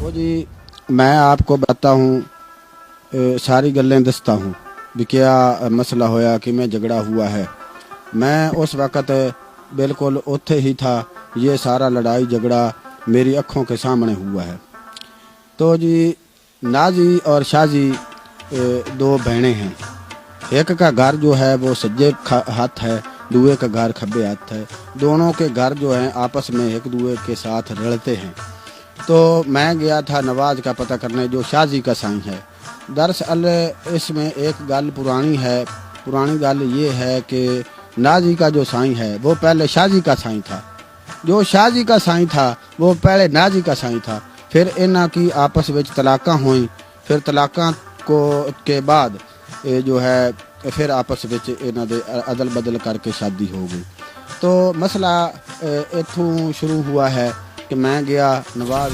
तो जी मैं आपको बताता हूँ, सारी गल्लें दसता हूँ भी क्या मसला होया कि मैं झगड़ा हुआ है। मैं उस वक़्त बिल्कुल उत्थे ही था, ये सारा लड़ाई झगड़ा मेरी आँखों के सामने हुआ है। तो जी नाजी और शाजी दो बहनें हैं। एक का घर जो है वो सज्जे हाथ है, दूए का घर खब्बे हाथ है। दोनों के घर जो हैं आपस में एक दूए के साथ लड़ते हैं। तो मैं गया था नवाज का पता करने जो शाजी का साईं है। दरअसल इसमें एक गल पुरानी है। पुरानी गल ये है कि नाजी का जो साईं है वो पहले शाजी का साईं था, जो शाजी का साईं था वो पहले नाजी का साईं था। फिर इन्हां की आपस में तलाक़ां हुई, फिर तलाक़ां को के बाद जो है फिर आपस में इन्हां दे अदल बदल करके शादी हो गई। तो मसला इत्थों शुरू हुआ है कि मैं गया नवाज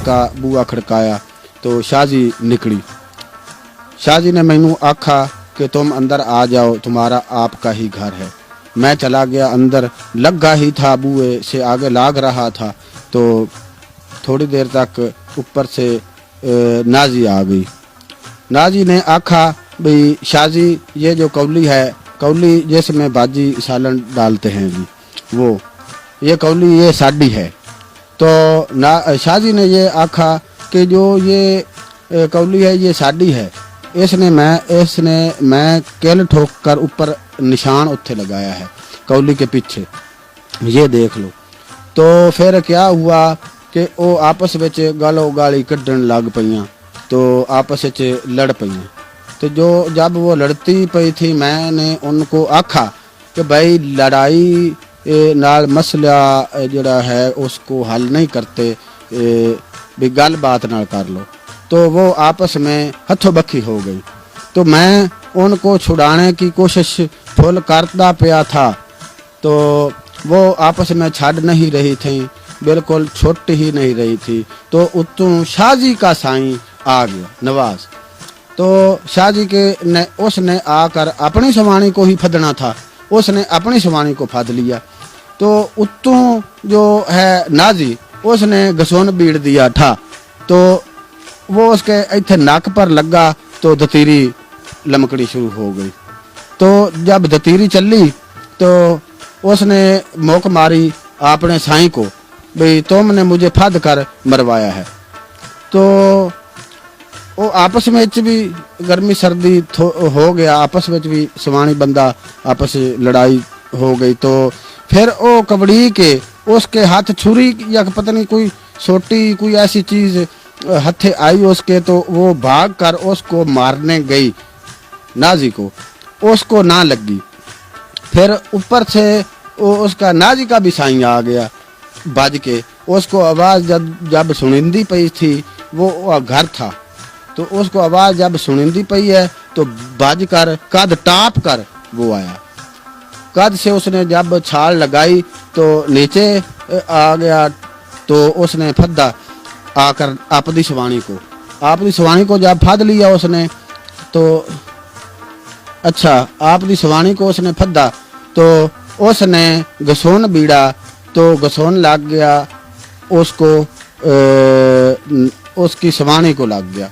का बूआ खड़काया तो शाजी निकली। शाजी ने मैनू आखा कि तुम अंदर आ जाओ, तुम्हारा आपका ही घर है। मैं चला गया अंदर, लगा ही था बूए से आगे लाग रहा था। तो थोड़ी देर तक ऊपर से नाजी आ गई। नाजी ने आखा भाई शाजी ये जो कौली है, कौली जिसमें बाजी सालन डालते हैं जी, वो ये कौली ये साड़ी है। तो शाजी ने ये आखा कि जो ये कौली है ये साड़ी है। इसने मैं किल ठोक कर ऊपर निशान उत्थे लगाया है कौली के पीछे, ये देख लो। तो फिर क्या हुआ कि वो आपस में गालो गाली कढ़न लग पईयां, तो आपस में लड़ पईयां। तो जो जब वो लड़ती पई थी मैंने उनको आखा कि भाई लड़ाई नाल मसला जड़ा है उसको हल नहीं करते, भी गल बात नाल कर लो। तो वो आपस में हथो बखी हो गई। तो मैं उनको छुड़ाने की कोशिश फुल करता पिया था, तो वो आपस में छड़ नहीं रही थी, बिल्कुल छुट ही नहीं रही थी। तो उतों शाजी का साईं आ गया नवाज। तो शाजी के उसने आकर अपनी सवानी को ही फदना था, उसने अपनी सवानी को फद लिया। तो उत्तों जो है नाजी उसने घसुन बीड़ दिया था, तो वो उसके इत्थे नाक पर लगा तो दतीरी लमकड़ी शुरू हो गई। तो जब दतीरी चली तो उसने मोक मारी अपने साईं को, भाई तुमने मुझे फद कर मरवाया है। तो वो आपस में भी गर्मी सर्दी हो गया, आपस में भी सवानी बंदा आपस लड़ाई हो गई। तो फिर वो कबड़ी के उसके हाथ छुरी या पता नहीं कोई छोटी कोई ऐसी चीज हथे आई उसके, तो वो भाग कर उसको मारने गई नाजी को, उसको ना लगी। फिर ऊपर से वो उसका नाजी का भी साईं आ गया बज के। उसको आवाज़ जब सुनिंदी पई थी, वो घर था, तो उसको आवाज़ जब सुनिंदी पई है तो बज कर कद टाप कर वो आया। कद से उसने जब छाल लगाई तो नीचे आ गया। तो उसने फद्दा आकर आपदी सवानी को जब फद लिया उसने, तो अच्छा आपदी सवानी को उसने फद्दा तो उसने घसोन बीड़ा, तो घसोन लग गया उसको, उसकी सवानी को लग गया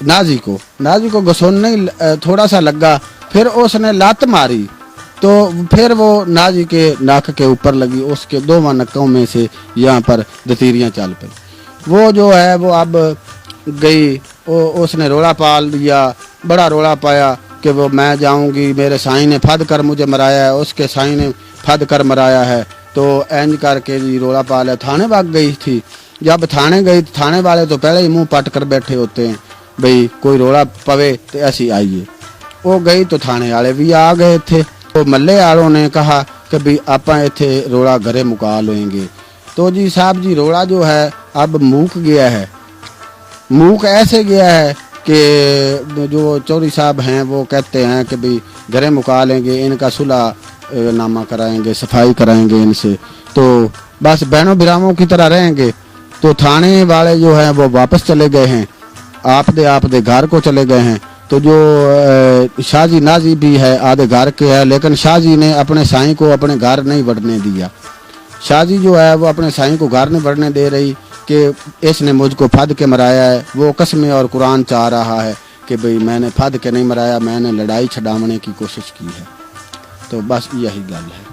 नाजी को घसोन नहीं थोड़ा सा लगा। फिर उसने लात मारी तो फिर वो नाजी के नाक के ऊपर लगी, उसके दो नक्कों में से यहाँ पर दतीरियाँ चल पई। वो जो है वो अब गई, उसने रोला पाल दिया, बड़ा रोला पाया कि वो मैं जाऊंगी, मेरे साईं ने फद कर मुझे मराया है, उसके साईं ने फद कर मराया है। तो इंज करके जी रोला पाल थाने भाग गई थी। जब थाने गई तो थाने वाले तो पहले ही मुंह पट कर बैठे होते हैं, भाई कोई रोला पवे तो ऐसी आइए। वो गई तो थाने वाले भी आ गए थे। तो मल्ले वालों ने कहा कि भाई आप इत्थे रोला घरे मुका लेंगे। तो जी साहब जी रोला जो है अब मूक गया है, मूक ऐसे गया है कि जो चौधरी साहब हैं वो कहते हैं कि भाई घरे मुका लेंगे, इनका सुलह नामा कराएंगे, सफाई कराएंगे इनसे, तो बस बहनों बिरामों की तरह रहेंगे। तो थाने वाले जो हैं वो वापस चले गए हैं, आपदे घर को चले गए हैं। तो जो शाजी नाजी भी है आधे घर के है, लेकिन शाजी ने अपने साईं को अपने घर नहीं बढ़ने दिया। शाह जी जो है वो अपने साईं को घर नहीं बढ़ने दे रही कि इसने मुझको फद के मराया है। वो कसमें और कुरान चाह रहा है कि भाई मैंने फद के नहीं मराया, मैंने लड़ाई छड़ाने की कोशिश की है। तो बस यही गल है।